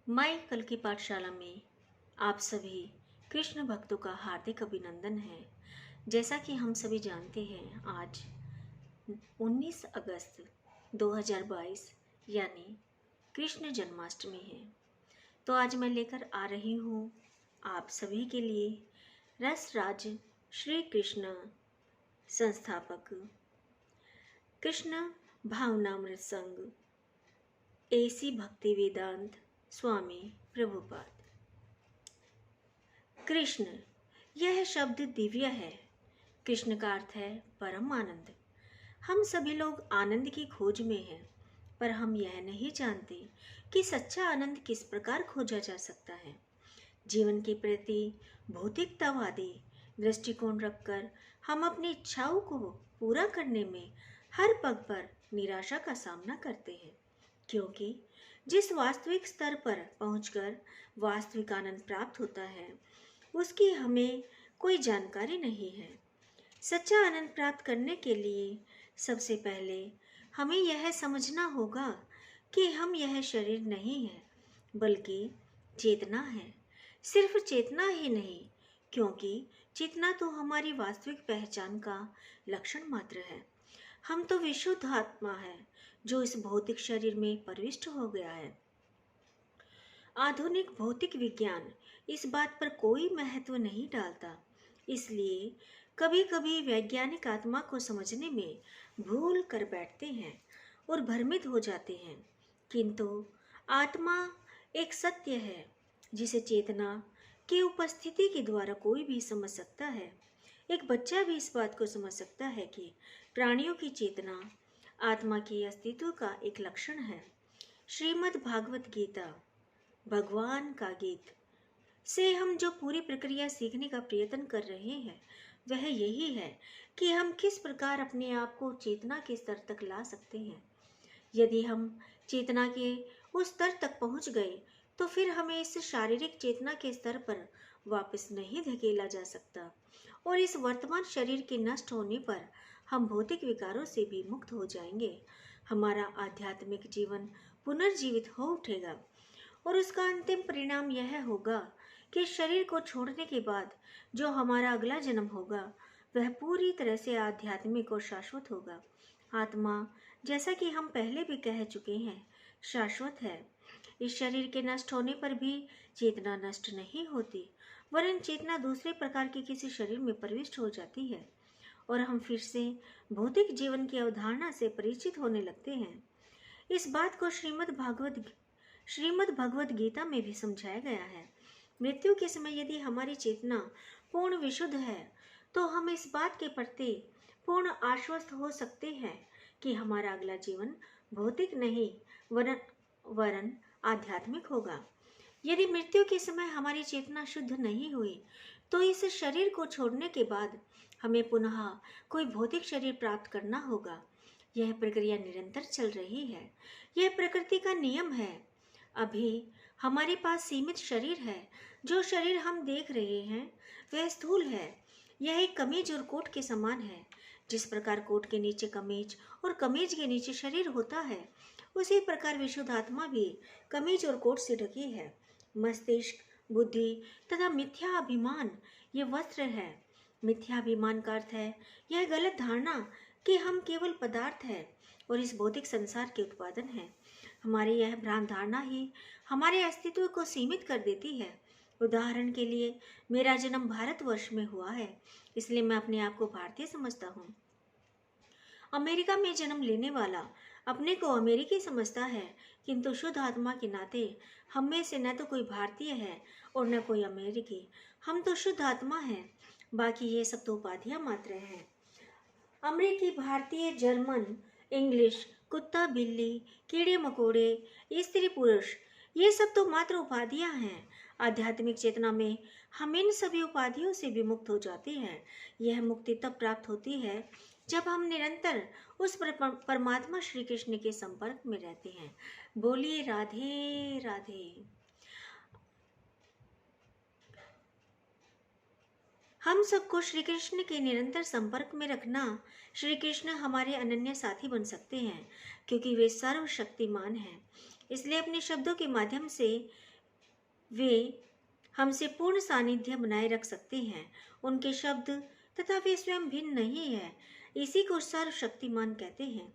माई कल की पाठशाला में आप सभी कृष्ण भक्तों का हार्दिक अभिनंदन है। जैसा कि हम सभी जानते हैं, आज 19 अगस्त 2022 यानी कृष्ण जन्माष्टमी है। तो आज मैं लेकर आ रही हूँ आप सभी के लिए रस राज श्री कृष्ण संस्थापक कृष्ण भावनामृत संघ एसी भक्ति वेदांत स्वामी प्रभुपाद। कृष्ण, यह शब्द दिव्य है। कृष्ण का अर्थ है परम आनंद। हम सभी लोग आनंद की खोज में हैं, पर हम यह नहीं जानते कि सच्चा आनंद किस प्रकार खोजा जा सकता है। जीवन के प्रति भौतिकतावादी दृष्टिकोण रखकर हम अपनी इच्छाओं को पूरा करने में हर पग पर निराशा का सामना करते हैं, क्योंकि जिस वास्तविक स्तर पर पहुंचकर वास्तविक आनंद प्राप्त होता है, उसकी हमें कोई जानकारी नहीं है। सच्चा आनंद प्राप्त करने के लिए सबसे पहले हमें यह समझना होगा कि हम यह शरीर नहीं है, बल्कि चेतना है। सिर्फ चेतना ही नहीं, क्योंकि चेतना तो हमारी वास्तविक पहचान का लक्षण मात्र है। हम तो विशुद्ध आत्मा है, जो इस भौतिक शरीर में प्रविष्ट हो गया है। आधुनिक भौतिक विज्ञान इस बात पर कोई महत्व नहीं डालता, इसलिए कभी कभी वैज्ञानिक आत्मा को समझने में भूल कर बैठते हैं और भ्रमित हो जाते हैं। किंतु आत्मा एक सत्य है जिसे चेतना की उपस्थिति के द्वारा कोई भी समझ सकता है। एक बच्चा भी इस बात को समझ सकता है कि प्राणियों की चेतना आत्मा के अस्तित्व का एक लक्षण है। श्रीमद् भागवत गीता, भगवान का गीत से हम जो पूरी प्रक्रिया सीखने का प्रयत्न कर रहे हैं, वह यही है कि हम किस प्रकार अपने आप को चेतना के स्तर तक ला सकते हैं। यदि हम चेतना के उस स्तर तक पहुंच गए, तो फिर हमें इस शारीरिक चेतना के स्तर पर वापस नहीं धकेला जा सकता, और इस वर्तमान शरीर के नष्ट होने पर हम भौतिक विकारों से भी मुक्त हो जाएंगे। हमारा आध्यात्मिक जीवन पुनर्जीवित हो उठेगा, और उसका अंतिम परिणाम यह होगा कि शरीर को छोड़ने के बाद जो हमारा अगला जन्म होगा, वह पूरी तरह से आध्यात्मिक और शाश्वत होगा। आत्मा, जैसा कि हम पहले भी कह चुके हैं, शाश्वत है। इस शरीर के नष्ट होने पर भी चेतना नष्ट नहीं होती, वरन चेतना दूसरे प्रकार के किसी शरीर में प्रविष्ट हो जाती है, और हम फिर से भौतिक जीवन की अवधारणा से परिचित होने लगते हैं। इस बात को श्रीमद् भगवद गीता में भी समझाया गया है। मृत्यु के समय यदि हमारी चेतना पूर्ण विशुद्ध है, तो हम इस बात के प्रति पूर्ण आश्वस्त हो सकते हैं कि हमारा अगला जीवन भौतिक नहीं वरन आध्यात्मिक होगा। यदि मृत्यु के समय हमारी चेतना शुद्ध नहीं हुई, तो इस शरीर को छोड़ने के बाद हमें पुनः कोई भौतिक शरीर प्राप्त करना होगा। यह प्रक्रिया निरंतर चल रही है। यह प्रकृति का नियम है। अभी हमारे पास सीमित शरीर है। जो शरीर हम देख रहे हैं, वह स्थूल है। यह एक कमीज और कोट के समान है। जिस प्रकार कोट के नीचे कमीज और कमीज के नीचे शरीर होता है, उसी प्रकार विशुद्ध आत्मा भी कमीज और कोट से ढकी है। मस्तिष्क, बुद्धि तथा मिथ्या अभिमान ये वस्त्र है। मिथ्याभिमान का अर्थ है यह गलत धारणा कि हम केवल पदार्थ है और इस भौतिक संसार के उत्पादन है। हमारी यह भ्रांत धारणा ही हमारे अस्तित्व को सीमित कर देती है। उदाहरण के लिए, मेरा जन्म भारतवर्ष में हुआ है, इसलिए मैं अपने आप को भारतीय समझता हूँ। अमेरिका में जन्म लेने वाला अपने को अमेरिकी समझता है, किंतु शुद्ध आत्मा के नाते हम में से न तो कोई भारतीय है और न कोई अमेरिकी। हम तो शुद्ध आत्मा हैं। बाकी ये सब तो उपाधियां मात्र हैं। अमेरिकी, भारतीय, जर्मन, इंग्लिश, कुत्ता, बिल्ली, कीड़े मकोड़े, स्त्री पुरुष, ये सब तो मात्र उपाधियां हैं। आध्यात्मिक चेतना में हम इन सभी उपाधियों से भी मुक्त हो जाते हैं। यह मुक्ति तब प्राप्त होती है जब हम निरंतर उस परमात्मा श्री कृष्ण के संपर्क में रहते हैं। बोलिए राधे राधे। हम सबको श्री कृष्ण के निरंतर संपर्क में रखना। श्री कृष्ण हमारे अनन्य साथी बन सकते हैं, क्योंकि वे सर्वशक्तिमान हैं। इसलिए अपने शब्दों के माध्यम से वे हमसे पूर्ण सानिध्य बनाए रख सकते हैं। उनके शब्द तथा वे स्वयं भिन्न नहीं है। इसी को सर्वशक्तिमान कहते हैं।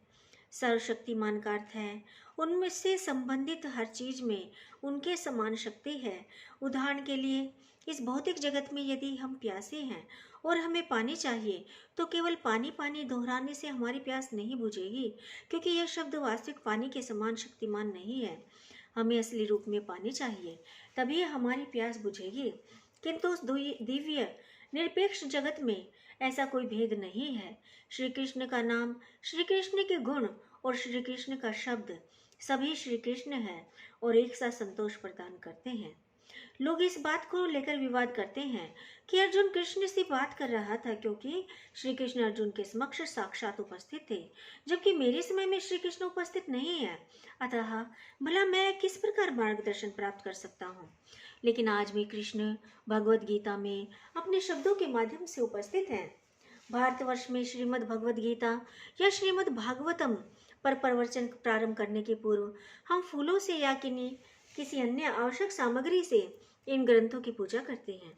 सर्वशक्तिमान का अर्थ है उनमें से संबंधित हर चीज में उनके समान शक्ति है। उदाहरण के लिए, इस भौतिक जगत में यदि हम प्यासे हैं और हमें पानी चाहिए, तो केवल पानी पानी दोहराने से हमारी प्यास नहीं बुझेगी, क्योंकि यह शब्द वास्तविक पानी के समान शक्तिमान नहीं है। हमें असली रूप में पानी चाहिए, तभी हमारी प्यास बुझेगी। किंतु उस दिव्य निरपेक्ष जगत में ऐसा कोई भेद नहीं है। श्री कृष्ण का नाम, श्री कृष्ण के गुण और श्री कृष्ण का शब्द सभी श्री कृष्ण है और एक साथ संतोष प्रदान करते हैं। लोग इस बात को लेकर विवाद करते हैं कि अर्जुन कृष्ण से बात कर रहा था, क्योंकि श्री कृष्ण अर्जुन के समक्ष साक्षात उपस्थित थे, जबकि मेरे समय में श्री कृष्ण उपस्थित नहीं है। अतः भला मैं किस प्रकार मार्गदर्शन प्राप्त कर सकता हूँ? लेकिन आज भी कृष्ण भगवद गीता में अपने शब्दों के माध्यम से उपस्थित हैं। भारतवर्ष में श्रीमद् भगवद गीता या श्रीमद् भागवतम पर प्रवचन प्रारंभ करने के पूर्व हम फूलों से या किसी अन्य आवश्यक सामग्री से इन ग्रंथों की पूजा करते हैं।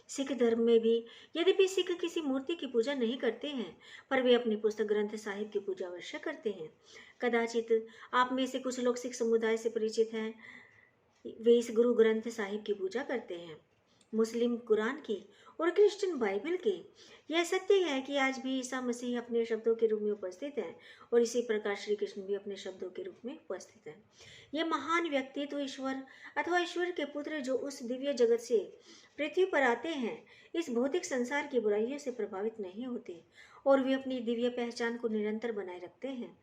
सिख धर्म में भी यद्यपि सिख किसी मूर्ति की पूजा नहीं करते हैं, पर वे अपनी पुस्तक ग्रंथ साहिब की पूजा अवश्य करते हैं। कदाचित आप में से कुछ लोग सिख समुदाय से परिचित हैं, वे इस गुरु ग्रंथ साहिब की पूजा करते हैं, मुस्लिम कुरान की और क्रिश्चियन बाइबल की। यह सत्य है कि आज भी ईसा मसीह अपने शब्दों के रूप में उपस्थित हैं और इसी प्रकार श्री कृष्ण भी अपने शब्दों के रूप में उपस्थित हैं। यह महान व्यक्तित्व ईश्वर अथवा ईश्वर के पुत्र जो उस दिव्य जगत से पृथ्वी पर आते हैं, इस भौतिक संसार की बुराइयों से प्रभावित नहीं होते और वे अपनी दिव्य पहचान को निरंतर बनाए रखते हैं।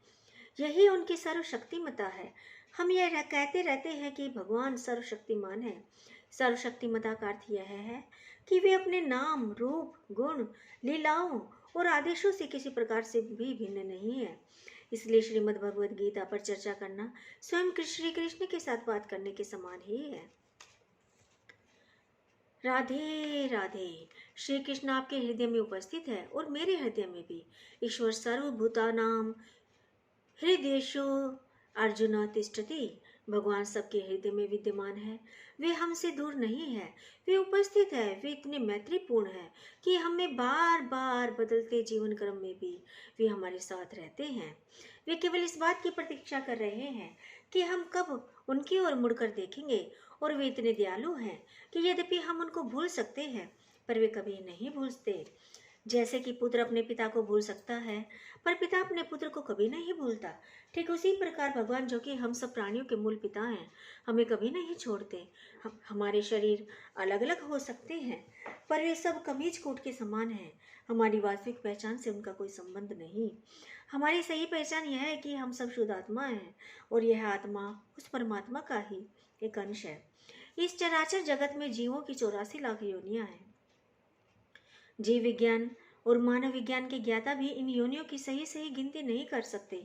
यही उनकी सर्वशक्तिमता है। हम यह कहते रहते हैं कि भगवान सर्वशक्तिमान है। सर्वशक्तिमता का अर्थ यह है कि वे अपने नाम, रूप, गुण, लीलाओं और आदेशों से किसी प्रकार से भी भिन्न नहीं है। इसलिए श्रीमद् भगवद गीता पर चर्चा करना स्वयं श्री कृष्ण के साथ बात करने के समान ही है। राधे राधे। श्री कृष्ण आपके हृदय में उपस्थित है और मेरे हृदय में भी। ईश्वर सर्वभूतानां हृदयेषु अर्जुन तिष्ठति। भगवान सबके हृदय में विद्यमान है। वे हमसे दूर नहीं है, वे उपस्थित है। वे इतने मैत्रीपूर्ण है कि हमें बार बार बदलते जीवन क्रम में भी वे हमारे साथ रहते हैं। वे केवल इस बात की प्रतीक्षा कर रहे हैं कि हम कब उनकी ओर मुड़कर देखेंगे, और वे इतने दयालु हैं कि यद्यपि हम उनको भूल सकते हैं, पर वे कभी नहीं भूलते। जैसे कि पुत्र अपने पिता को भूल सकता है, पर पिता अपने पुत्र को कभी नहीं भूलता, ठीक उसी प्रकार भगवान, जो कि हम सब प्राणियों के मूल पिता हैं, हमें कभी नहीं छोड़ते। हमारे शरीर अलग अलग हो सकते हैं, पर वे सब कमीज कोट के समान हैं। हमारी वास्तविक पहचान से उनका कोई संबंध नहीं। हमारी सही पहचान यह है कि हम सब शुद्ध आत्मा हैं और यह आत्मा उस परमात्मा का ही एक अंश है। इस चराचर जगत में जीवों की 84 लाख योनियां हैं। जीव विज्ञान और मानव विज्ञान के ज्ञाता भी इन योनियों की सही गिनती नहीं कर सकते,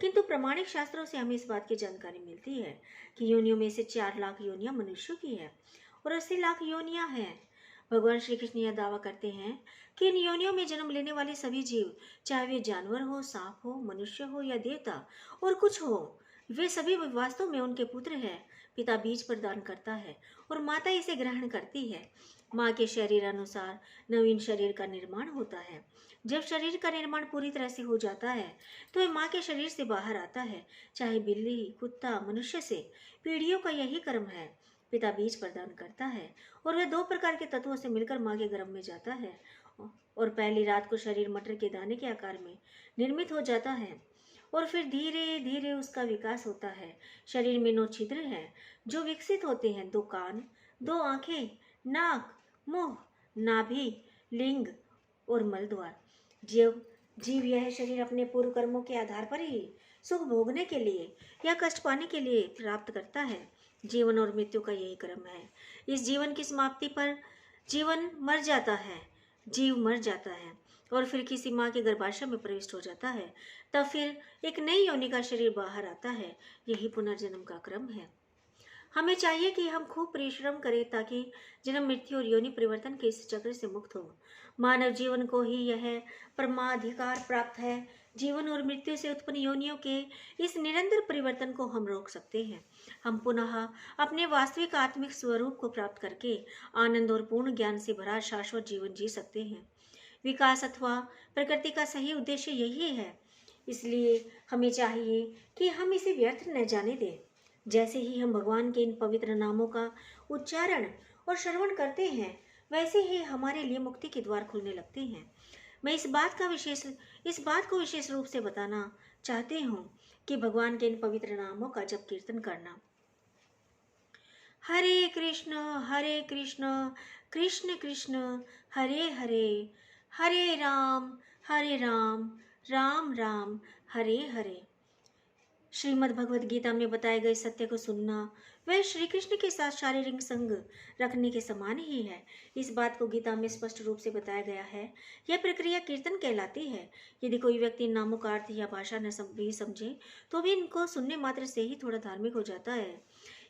किंतु प्रमाणिक शास्त्रों से हमें इस बात की जानकारी मिलती है कि योनियों में से 4 लाख योनियां मनुष्यों की है और 80 लाख योनियां हैं। भगवान श्री कृष्ण यह दावा करते हैं कि इन योनियों में जन्म लेने वाले सभी जीव, चाहे वे जानवर हो, सांप हो, मनुष्य हो या देवता और कुछ हो, वे सभी वास्तव में उनके पुत्र हैं। पिता बीज प्रदान करता है और माता इसे ग्रहण करती है। माँ के शरीर अनुसार नवीन शरीर का निर्माण होता है। जब शरीर का निर्माण पूरी तरह से हो जाता है, तो वह माँ के शरीर से बाहर आता है। चाहे बिल्ली, कुत्ता, मनुष्य से, पीढ़ियों का यही कर्म है। पिता बीज प्रदान करता है और वह 2 प्रकार के तत्वों से मिलकर माँ के गर्भ में जाता है और पहली रात को शरीर मटर के दाने के आकार में निर्मित हो जाता है और फिर धीरे धीरे उसका विकास होता है। शरीर में 9 छिद्र हैं जो विकसित होते हैं: 2 कान, 2 आंखें, नाक, मुंह, नाभि, लिंग और मलद्वार। जीव यह शरीर अपने पूर्व कर्मों के आधार पर ही सुख भोगने के लिए या कष्ट पाने के लिए प्राप्त करता है। जीवन और मृत्यु का यही क्रम है। इस जीवन की समाप्ति पर जीवन मर जाता है, जीव मर जाता है और फिर किसी माँ के गर्भाशय में प्रविष्ट हो जाता है। तब फिर एक नई योनि का शरीर बाहर आता है। यही पुनर्जन्म का क्रम है। हमें चाहिए कि हम खूब परिश्रम करें ताकि जन्म, मृत्यु और योनि परिवर्तन के इस चक्र से मुक्त हो। मानव जीवन को ही यह परमाधिकार प्राप्त है जीवन और मृत्यु से उत्पन्न योनियों के इस निरंतर परिवर्तन को हम रोक सकते हैं। हम पुनः अपने वास्तविक आत्मिक स्वरूप को प्राप्त करके आनंद और पूर्ण ज्ञान से भरा शाश्वत जीवन जी सकते हैं। विकास अथवा प्रकृति का सही उद्देश्य यही है। इसलिए हमें चाहिए कि हम इसे व्यर्थ न जाने दें। जैसे ही हम भगवान के इन पवित्र नामों का उच्चारण और श्रवण करते हैं, वैसे ही हमारे लिए मुक्ति के द्वार खुलने लगते हैं। मैं इस बात को विशेष रूप से बताना चाहती हूँ कि भगवान के इन पवित्र नामों का जप कीर्तन करना। हरे कृष्ण कृष्ण कृष्ण हरे हरे, हरे राम राम राम हरे हरे। श्रीमद् भगवद गीता में बताए गए सत्य को सुनना वह श्री कृष्ण के साथ शारीरिक संग रखने के समान ही है। इस बात को गीता में स्पष्ट रूप से बताया गया है। यह प्रक्रिया कीर्तन कहलाती है। यदि कोई व्यक्ति इन नामों का अर्थ या भाषा न भी समझे तो भी इनको सुनने मात्र से ही थोड़ा धार्मिक हो जाता है।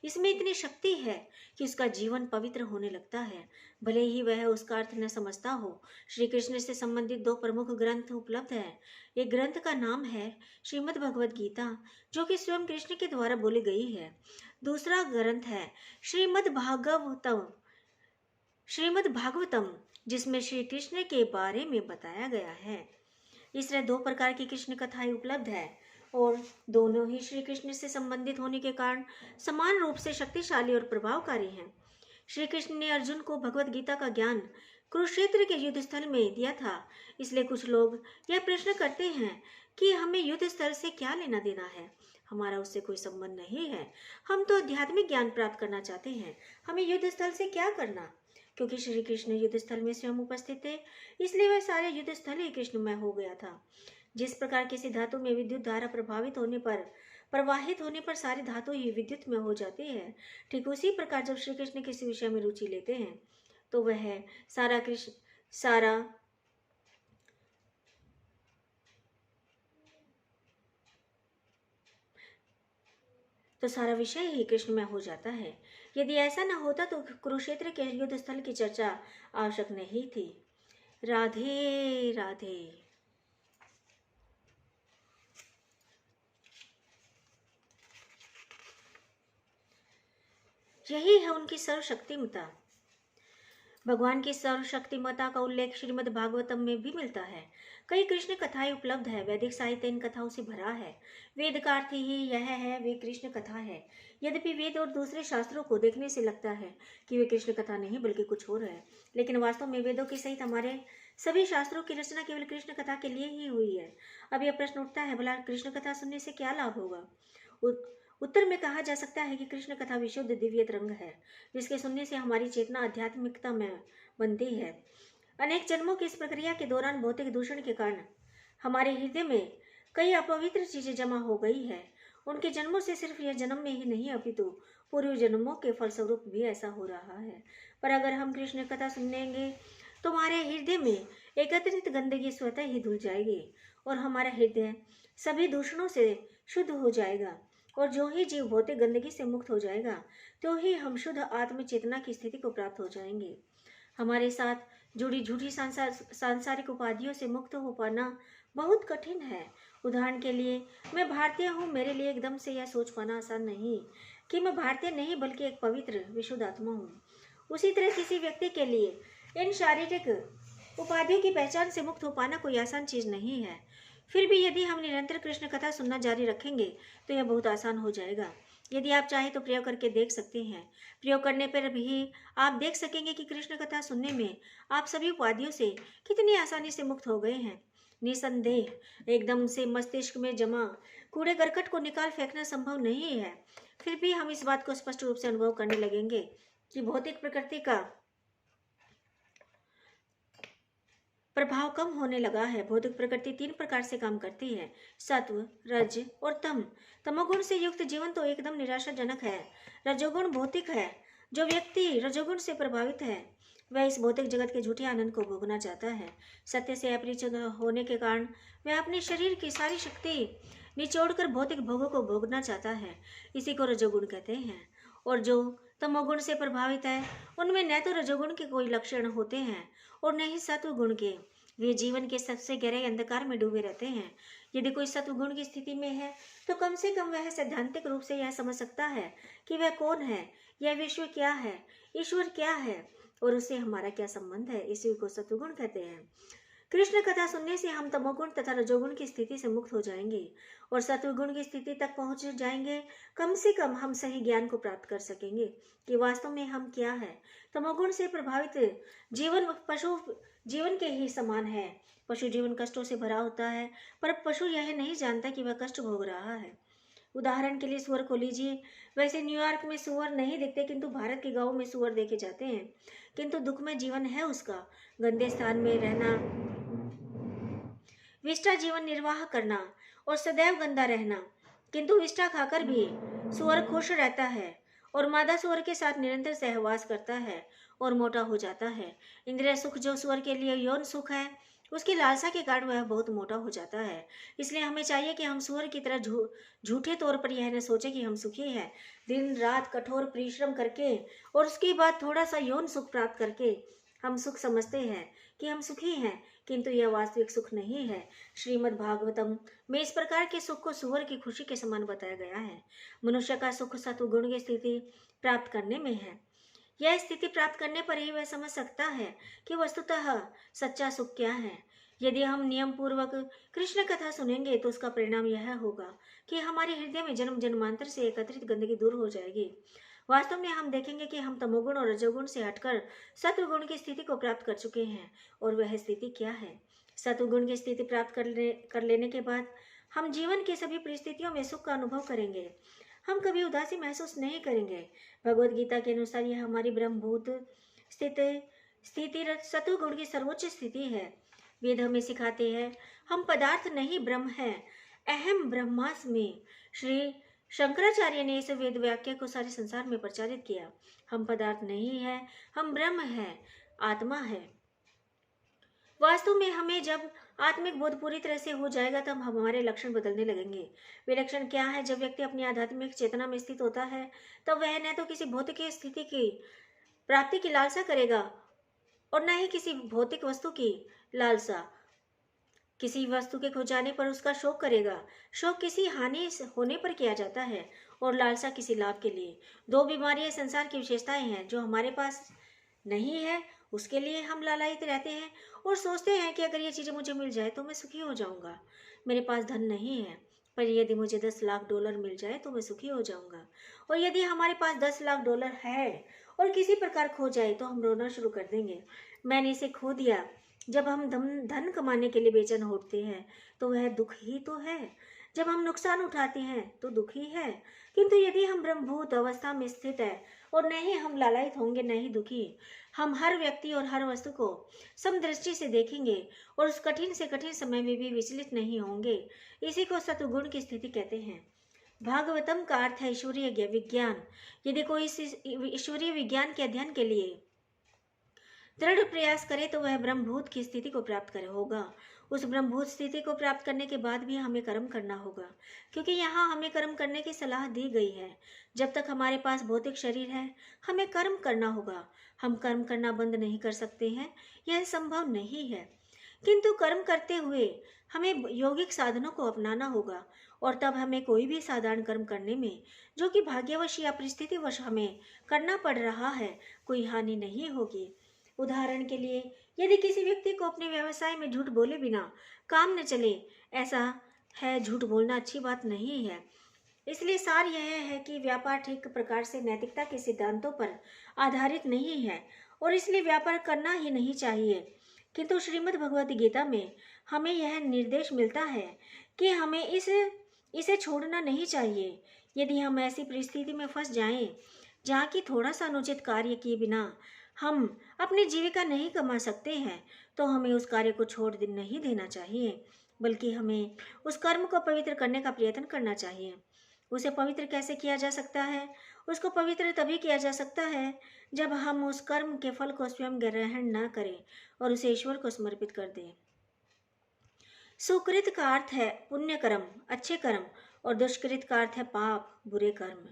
इसमें इतनी शक्ति है कि उसका जीवन पवित्र होने लगता है, भले ही वह उसका अर्थ न समझता हो। श्री कृष्ण से संबंधित दो प्रमुख ग्रंथ उपलब्ध हैं। एक ग्रंथ का नाम है श्रीमद् भगवद गीता, जो कि स्वयं कृष्ण के द्वारा बोली गई है। दूसरा ग्रंथ है श्रीमद् भागवतम, जिसमें श्री कृष्ण के बारे में बताया गया है। इस तरह दो प्रकार की कृष्ण कथाएं उपलब्ध है और दोनों ही श्री कृष्ण से संबंधित होने के कारण समान रूप से शक्तिशाली और प्रभावकारी हैं। श्री कृष्ण ने अर्जुन को भगवत गीता का ज्ञान कुरुक्षेत्र के युद्ध स्थल में दिया था। इसलिए कुछ लोग यह प्रश्न करते हैं कि हमें युद्ध स्थल से क्या लेना देना है। हमारा उससे कोई संबंध नहीं है। हम तो आध्यात्मिक ज्ञान प्राप्त करना चाहते हैं। हमें युद्ध स्थल से क्या करना? क्योंकि श्री कृष्ण युद्ध स्थल में स्वयं उपस्थित थे, इसलिए वह सारे युद्ध स्थल ही कृष्णमय हो गया था। जिस प्रकार किसी धातु में विद्युत धारा प्रवाहित होने पर सारी धातु ही विद्युत में हो जाती है, ठीक उसी प्रकार जब श्री कृष्ण किसी विषय में रुचि लेते हैं तो वह सारा विषय ही कृष्णमय हो जाता है। यदि ऐसा न होता तो कुरुक्षेत्र के युद्ध स्थल की चर्चा आवश्यक नहीं थी। राधे राधे। यही है उनकी सर्वशक्तिमता। भगवान की सर्वशक्तिमता का उल्लेख श्रीमद् भागवतम में भी मिलता है। कई कृष्ण कथाएं उपलब्ध है। वैदिक साहित्य इन कथाओं से भरा है। वेद का अर्थ ही यह है, वे कृष्ण कथा है। यद्यपि वेद और दूसरे शास्त्रों को देखने से लगता है कि वे कृष्ण कथा नहीं बल्कि कुछ और है, लेकिन वास्तव में वेदों के सहित हमारे सभी शास्त्रों की रचना केवल कृष्ण कथा के लिए ही हुई है। अब यह प्रश्न उठता है, भला कृष्ण कथा सुनने से क्या लाभ होगा? उत्तर में कहा जा सकता है कि कृष्ण कथा विशुद्ध दिव्य तरंग है, जिसके सुनने से हमारी चेतना आध्यात्मिकता में बनती है। अनेक जन्मों की इस प्रक्रिया के दौरान भौतिक दूषण के कारण हमारे हृदय में कई अपवित्र चीजें जमा हो गई है। उनके जन्मों से सिर्फ यह जन्म में ही नहीं अपितु पूर्व जन्मों के फलस्वरूप भी ऐसा हो रहा है। पर अगर हम कृष्ण कथा सुनेंगे तो हमारे हृदय में एकत्रित गंदगी स्वतः ही धुल जाएगी और हमारा हृदय सभी दूषणों से शुद्ध हो जाएगा। और जो ही जीव भौतिक गंदगी से मुक्त हो जाएगा तो ही हम शुद्ध आत्म चेतना की स्थिति को प्राप्त हो जाएंगे। हमारे साथ जुड़ी झूठी सांसारिक उपाधियों से मुक्त हो पाना बहुत कठिन है। उदाहरण के लिए, मैं भारतीय हूँ, मेरे लिए एकदम से यह सोच पाना आसान नहीं कि मैं भारतीय नहीं बल्कि एक पवित्र विशुद्ध आत्मा हूँ। उसी तरह किसी व्यक्ति के लिए इन शारीरिक उपाधियों की पहचान से मुक्त हो पाना कोई आसान चीज नहीं है। फिर भी यदि हम निरंतर कृष्ण कथा सुनना जारी रखेंगे तो यह बहुत आसान हो जाएगा। यदि आप चाहें तो प्रयोग करके देख सकते हैं। प्रयोग करने पर भी आप देख सकेंगे कि कृष्ण कथा सुनने में आप सभी उपाधियों से कितनी आसानी से मुक्त हो गए हैं। निसंदेह एकदम से मस्तिष्क में जमा कूड़े करकट को निकाल फेंकना संभव नहीं है। फिर भी हम इस बात को स्पष्ट रूप से अनुभव करने लगेंगे कि भौतिक प्रकृति का प्रभाव कम होने लगा है। भौतिक प्रकृति 3 प्रकार से काम करती है, सत्व, रज और तम। तमोगुण से युक्त जीवन तो एकदम निराशाजनक है। रजोगुण भौतिक है। जो व्यक्ति रजोगुण से प्रभावित है वह इस भौतिक जगत के झूठे आनंद को भोगना चाहता है। सत्य से अपरिचित होने के कारण वह अपने शरीर की सारी शक्ति निचोड़कर भौतिक भोगों को भोगना चाहता है। इसी को रजोगुण कहते हैं। और जो तमोगुण से प्रभावित है उनमें न तो रजोगुण के कोई लक्षण होते हैं और न ही सत्व गुण के। वे जीवन के सबसे गहरे अंधकार में डूबे रहते हैं। यदि कोई सत्वगुण की स्थिति में है तो कम से कम वह सैद्धांतिक रूप से यह समझ सकता है कि वह कौन है, यह विश्व क्या है, ईश्वर क्या है और उससे हमारा क्या संबंध है। इसी को सत्वगुण कहते हैं। कृष्ण कथा सुनने से हम तमोगुण तथा रजोगुण की स्थिति से मुक्त हो जाएंगे और सत्वगुण की स्थिति तक पहुंच जाएंगे। कम से कम हम सही ज्ञान को प्राप्त कर सकेंगे कि वास्तव में हम क्या है। तमोगुण से प्रभावित जीवन पशु जीवन के ही समान है। पशु जीवन कष्टों से भरा होता है, पर पशु यह नहीं जानता कि वह कष्ट भोग रहा है। उदाहरण के लिए सुअर को लीजिए। वैसे न्यूयॉर्क में सुअर नहीं दिखते, किंतु भारत के गांवों में सुअर देखे जाते हैं। किंतु दुखमय जीवन है उसका। गंदे स्थान में रहना, विष्ठा जीवन निर्वाह करना और सदैव गंदा रहना। किंतु विष्ठा खाकर भी सुअर खुश रहता है और मादा सुअर के साथ निरंतर सहवास करता है और मोटा हो जाता है। इंद्रिय सुख जो सुअर के लिए यौन सुख है, उसकी लालसा के कारण वह बहुत मोटा हो जाता है। इसलिए हमें चाहिए कि हम सुअर की तरह झूठे तौर पर यह न सोचे कि हम सुखी हैं। दिन रात कठोर परिश्रम करके और उसके बाद थोड़ा सा यौन सुख प्राप्त करके हम सुख समझते हैं कि हम सुखी हैं, किंतु यह वास्तविक सुख नहीं है। श्रीमद् भागवतम में इस प्रकार के सुख को सुअर की खुशी के समान बताया गया है। मनुष्य का सुख सत्वगुण की स्थिति प्राप्त करने में है। यह स्थिति प्राप्त करने पर ही वह समझ सकता है कि वस्तुतः सच्चा सुख क्या है। यदि हम नियम पूर्वक कृष्ण कथा सुनेंगे तो उसका परिणाम यह होगा कि हमारे हृदय में जन्म जन्मांतर से एकत्रित गंदगी दूर हो जाएगी। वास्तव में हम देखेंगे कि हम तमोगुण और रजोगुण से हटकर सत्वगुण की स्थिति को प्राप्त कर चुके हैं। और वह स्थिति क्या है? सत्वगुण की स्थिति प्राप्त कर लेने के बाद हम जीवन की सभी परिस्थितियों में सुख का अनुभव करेंगे। हम कभी उदासी महसूस नहीं करेंगे। भगवद गीता के अनुसार यह हमारी ब्रह्मभूत स्थिति सत्वगुण की सर्वोच्च स्थिति है। वेद हमें सिखाते हैं हम पदार्थ नहीं ब्रह्म है। अहम ब्रह्मास्मि। श्री शंकराचार्य ने इस वेद वाक्य को सारे संसार में प्रचारित किया। हम पदार्थ नहीं है, हम ब्रह्म है, आत्मा है। वास्तव में हमें जब आत्मिक बोध पूरी तरह से हो जाएगा तब हमारे लक्षण बदलने लगेंगे। वे लक्षण क्या है? जब व्यक्ति अपनी आध्यात्मिक चेतना में स्थित होता है तब वह न तो किसी भौतिक स्थिति की प्राप्ति की लालसा करेगा और न ही किसी भौतिक वस्तु की लालसा। किसी वस्तु के खो जाने पर उसका शोक करेगा। शोक किसी हानि होने पर किया जाता है और लालसा किसी लाभ के लिए। दो बीमारियां संसार की विशेषताएं हैं। जो हमारे पास नहीं है उसके लिए हम लालायित रहते हैं और सोचते हैं कि अगर ये चीज़ें मुझे मिल जाए तो मैं सुखी हो जाऊंगा। मेरे पास धन नहीं है, पर यदि मुझे 10 लाख डॉलर मिल जाए तो मैं सुखी हो जाऊंगा। और यदि हमारे पास 10 लाख डॉलर है और किसी प्रकार खो जाए तो हम रोना शुरू कर देंगे, मैंने इसे खो दिया। जब हम धन कमाने के लिए बेचैन होते हैं तो वह दुख ही तो है। जब हम नुकसान उठाते हैं तो दुख ही है। किंतु यदि हम ब्रह्मभूत अवस्था में स्थित है और न ही हम लालायित होंगे न ही दुखी, हम हर व्यक्ति और हर वस्तु को समदृष्टि से देखेंगे और उस कठिन से कठिन समय में भी विचलित नहीं होंगे। इसी को सत्वगुण की स्थिति कहते हैं। भागवतम का अर्थ है ईश्वरीय विज्ञान। यदि कोई इस ईश्वरीय विज्ञान के अध्ययन के लिए दृढ़ प्रयास करे तो वह ब्रह्मभूत की स्थिति को प्राप्त करे होगा। उस ब्रह्मभूत स्थिति को प्राप्त करने के बाद भी हमें कर्म करना होगा, क्योंकि यहाँ हमें कर्म करने की सलाह दी गई है। जब तक हमारे पास भौतिक शरीर है हमें कर्म करना होगा। हम कर्म करना बंद नहीं कर सकते हैं, यह संभव नहीं है। किंतु कर्म करते हुए हमें यौगिक साधनों को अपनाना होगा और तब हमें कोई भी साधारण कर्म करने में, जो कि भाग्यवश या परिस्थितिवश हमें करना पड़ रहा है, कोई हानि नहीं होगी। उदाहरण के लिए यदि किसी व्यक्ति को अपने व्यवसाय में झूठ बोले बिना काम न चले, ऐसा है झूठ बोलना अच्छी बात नहीं है। इसलिए सार यह है कि व्यापार ठीक प्रकार से नैतिकता के सिद्धांतों पर आधारित नहीं है और इसलिए व्यापार करना ही नहीं चाहिए। किंतु श्रीमद् भगवद गीता में हमें यह निर्देश मिलता है कि हमें इसे छोड़ना नहीं चाहिए। यदि हम ऐसी परिस्थिति में फंस जाएं जहाँ की थोड़ा सा अनुचित कार्य किए बिना हम अपनी जीविका नहीं कमा सकते हैं तो हमें उस कार्य को छोड़ नहीं देना चाहिए, बल्कि हमें उस कर्म को पवित्र करने का प्रयत्न करना चाहिए। उसे पवित्र कैसे किया जा सकता है? उसको पवित्र तभी किया जा सकता है जब हम उस कर्म के फल को स्वयं ग्रहण न करें और उसे ईश्वर को समर्पित कर दें। सुकृत का अर्थ है पुण्य कर्म, अच्छे कर्म, और दुष्कृत का अर्थ है पाप, बुरे कर्म।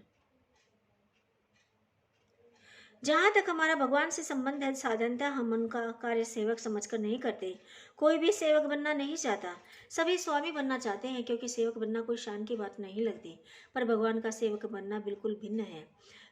जहाँ तक हमारा भगवान से संबंध है, साधारणतः हम उनका कार्य सेवक समझकर नहीं करते। कोई भी सेवक बनना नहीं चाहता, सभी स्वामी बनना चाहते हैं, क्योंकि सेवक बनना कोई शान की बात नहीं लगती। पर भगवान का सेवक बनना बिल्कुल भिन्न है।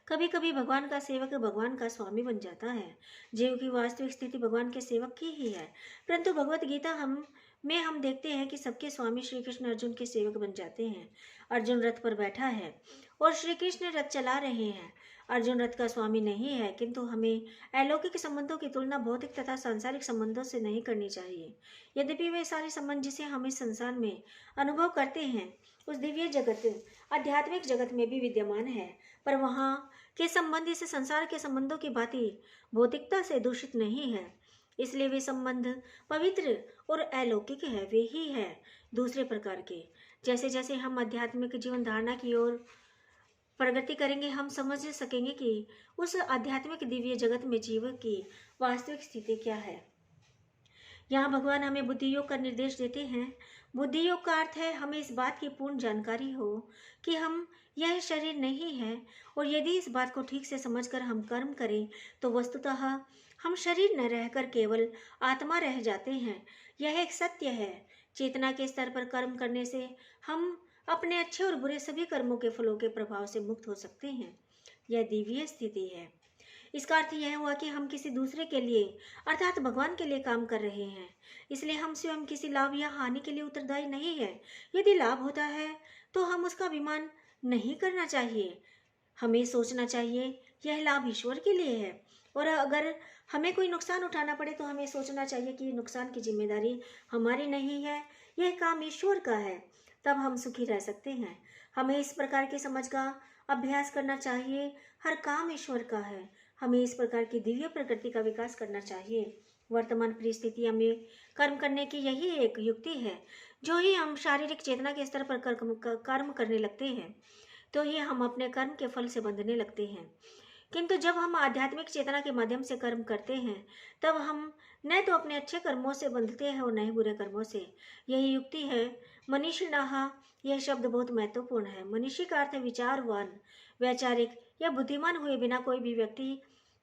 कभी कभी भगवान का सेवक भगवान का स्वामी बन जाता है। जीव की वास्तविक स्थिति भगवान के सेवक की ही है। परंतु भगवत गीता हम देखते हैं कि सबके स्वामी श्री कृष्ण अर्जुन के सेवक बन जाते हैं। अर्जुन रथ पर बैठा है और श्री कृष्ण रथ चला रहे हैं। अर्जुन रथ का स्वामी नहीं है, किंतु हमें अलौकिक संबंधों की तुलना भौतिक तथा सांसारिक संबंधों से नहीं करनी चाहिए। यद्यपि वे सारे संबंध जिसे हम इस संसार में अनुभव करते हैं उस दिव्य जगत, आध्यात्मिक जगत में भी विद्यमान है, पर वहाँ के संबंध इस संसार के संबंधों की भांति भौतिकता से दूषित नहीं है। इसलिए वे संबंध पवित्र और अलौकिक है। वे ही है दूसरे प्रकार के। जैसे जैसे हम आध्यात्मिक जीवन धारणा की ओर प्रगति करेंगे, हम समझ सकेंगे कि उस आध्यात्मिक दिव्य जगत में जीव की वास्तविक स्थिति क्या है। यहाँ भगवान हमें बुद्धि योग का निर्देश देते हैं। बुद्धि योग का अर्थ है हमें इस बात की पूर्ण जानकारी हो कि हम यह शरीर नहीं है, और यदि इस बात को ठीक से समझकर हम कर्म करें तो वस्तुतः हम शरीर न रहकर केवल आत्मा रह जाते हैं। यह एक सत्य है। चेतना के स्तर पर कर्म करने से हम अपने अच्छे और बुरे सभी कर्मों के फलों के प्रभाव से मुक्त हो सकते हैं। यह दिव्य स्थिति है। इसका अर्थ यह हुआ कि हम किसी दूसरे के लिए अर्थात भगवान के लिए काम कर रहे हैं। इसलिए हम स्वयं किसी लाभ या हानि के लिए उत्तरदायी नहीं है। यदि लाभ होता है तो हम उसका अभिमान नहीं करना चाहिए। हमें सोचना चाहिए यह लाभ ईश्वर के लिए है, और अगर हमें कोई नुकसान उठाना पड़े तो हमें सोचना चाहिए कि नुकसान की जिम्मेदारी हमारी नहीं है, यह काम ईश्वर का है। तब हम सुखी रह सकते हैं। हमें इस प्रकार की समझ का अभ्यास करना चाहिए। हर काम ईश्वर का है। हमें इस प्रकार की दिव्य प्रकृति का विकास करना चाहिए। वर्तमान परिस्थितियों में कर्म करने की यही एक युक्ति है। जो ही हम शारीरिक चेतना के स्तर पर कर्म करने लगते हैं तो ही हम अपने कर्म के फल से बंधने लगते हैं। किंतु जब हम आध्यात्मिक चेतना के माध्यम से कर्म करते हैं तब हम न तो अपने अच्छे कर्मों से बंधते हैं और न ही बुरे कर्मों से। यही युक्ति है मनीषिणः। यह शब्द बहुत महत्वपूर्ण है। मनीषी का अर्थ है विचारवान, वैचारिक या बुद्धिमान हुए बिना कोई भी व्यक्ति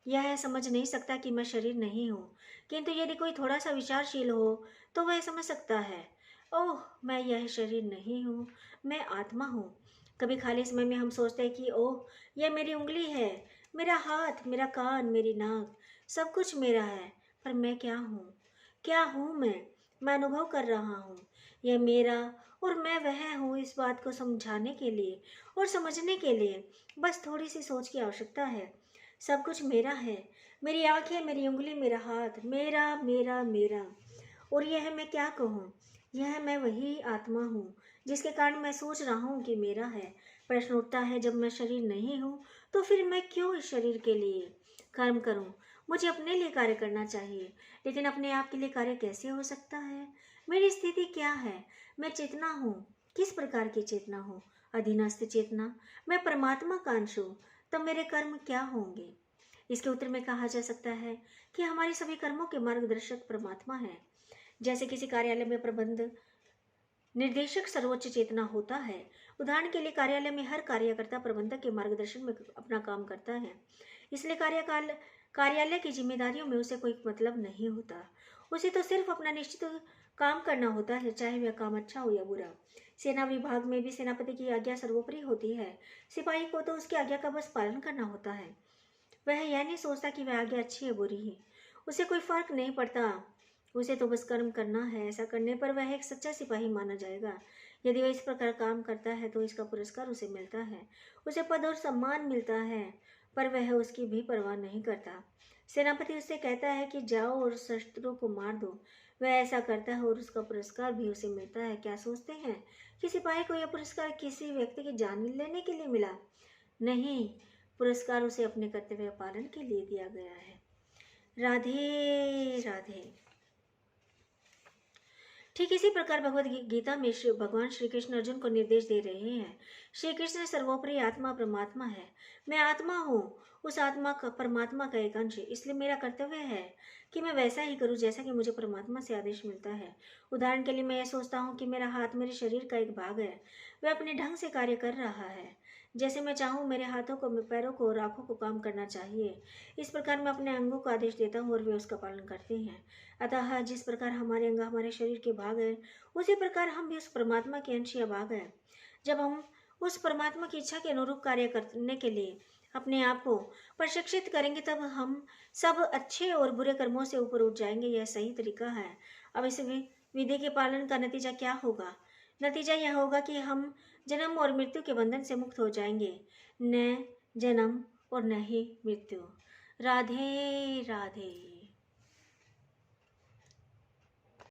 यह समझ नहीं सकता कि मैं शरीर नहीं हूँ। किंतु यदि कोई थोड़ा सा विचारशील हो तो वह समझ सकता है, ओह मैं यह शरीर नहीं हूँ, मैं आत्मा हूँ। कभी खाली समय में हम सोचते हैं कि ओह यह मेरी उंगली है, मेरा हाथ, मेरा कान, मेरी नाक, सब कुछ मेरा है। पर मैं क्या हूँ? क्या हूँ मैं अनुभव कर रहा हूँ। यह मेरा और मैं वह हूँ। इस बात को समझाने के लिए और समझने के लिए बस थोड़ी सी सोच की आवश्यकता है। सब कुछ मेरा है। मेरी आंखें, मेरी उंगली, मेरा हाथ, मेरा मेरा मेरा। और यह मैं क्या कहूँ? यह मैं वही आत्मा हूँ जिसके कारण मैं सोच रहा हूँ कि मेरा है। प्रश्न उठता है, जब मैं शरीर नहीं हूँ तो फिर मैं क्यों इस शरीर के लिए कर्म करूँ? मुझे अपने लिए कार्य करना चाहिए, लेकिन अपने आप के लिए कार्य कैसे हो सकता है? मेरी स्थिति क्या है? मैं चेतना हूँ। किस प्रकार की चेतना हूँ? अधीनस्थ चेतना। मैं परमात्मा का अंश हूँ। तब मेरे कर्म क्या होंगे? इसके उत्तर में कहा जा सकता है कि हमारे सभी कर्मों के मार्गदर्शक परमात्मा है। जैसे किसी कार्यालय में प्रबंध निर्देशक सर्वोच्च चेतना होता है, उदाहरण के लिए कार्यालय में हर कार्यकर्ता प्रबंधक के मार्गदर्शन में अपना काम करता है। इसलिए कार्यालय की जिम्मेदारियों में उसे कोई मतलब नहीं होता। उसे तो सिर्फ अपना निश्चित काम करना होता है, चाहे वह काम अच्छा हो या बुरा। सेना विभाग में भी सेनापति की आज्ञा सर्वोपरि होती है। सिपाही को तो उसकी आज्ञा का बस पालन करना होता है। वह यह नहीं सोचता कि वह आज्ञा अच्छी है बुरी है। उसे कोई फर्क नहीं पड़ता। उसे तो बस कर्म करना है। ऐसा करने पर वह एक सच्चा सिपाही माना जाएगा। यदि वह इस प्रकार काम करता है तो इसका पुरस्कार उसे मिलता है। उसे पद और सम्मान मिलता है, पर वह उसकी भी परवाह नहीं करता। सेनापति उससे कहता है कि जाओ और शत्रुओं को मार दो। वह ऐसा करता है और उसका पुरस्कार भी उसे मिलता है। क्या सोचते हैं कि सिपाही को यह पुरस्कार किसी व्यक्ति की जान लेने के लिए मिला? नहीं, पुरस्कार उसे अपने कर्तव्य पालन के लिए दिया गया है। राधे राधे। ठीक इसी प्रकार भगवद गीता में भगवान श्री कृष्ण अर्जुन को निर्देश दे रहे हैं। श्री कृष्ण सर्वोपरि आत्मा परमात्मा है। मैं आत्मा हूँ, उस आत्मा का परमात्मा का एक अंश। इसलिए मेरा कर्तव्य है कि मैं वैसा ही करूँ जैसा कि मुझे परमात्मा से आदेश मिलता है। उदाहरण के लिए मैं यह सोचता हूँ कि मेरा हाथ मेरे शरीर का एक भाग है, वह अपने ढंग से कार्य कर रहा है। जैसे मैं चाहूँ मेरे हाथों को, पैरों को और आँखों को काम करना चाहिए। इस प्रकार मैं अपने अंगों को आदेश देता हूँ और वे उसका पालन करते हैं। अतः जिस प्रकार हमारे अंग हमारे शरीर के भाग हैं, उसी प्रकार हम भी उस परमात्मा के अंश या भाग हैं। जब हम उस परमात्मा की इच्छा के अनुरूप कार्य करने के लिए अपने आप को प्रशिक्षित करेंगे, तब हम सब अच्छे और बुरे कर्मों से ऊपर उठ जाएंगे। यह सही तरीका है। अब इस विधि के पालन का नतीजा क्या होगा? नतीजा यह होगा कि हम जन्म और मृत्यु के बंधन से मुक्त हो जाएंगे। न जन्म और न ही मृत्यु। राधे राधे।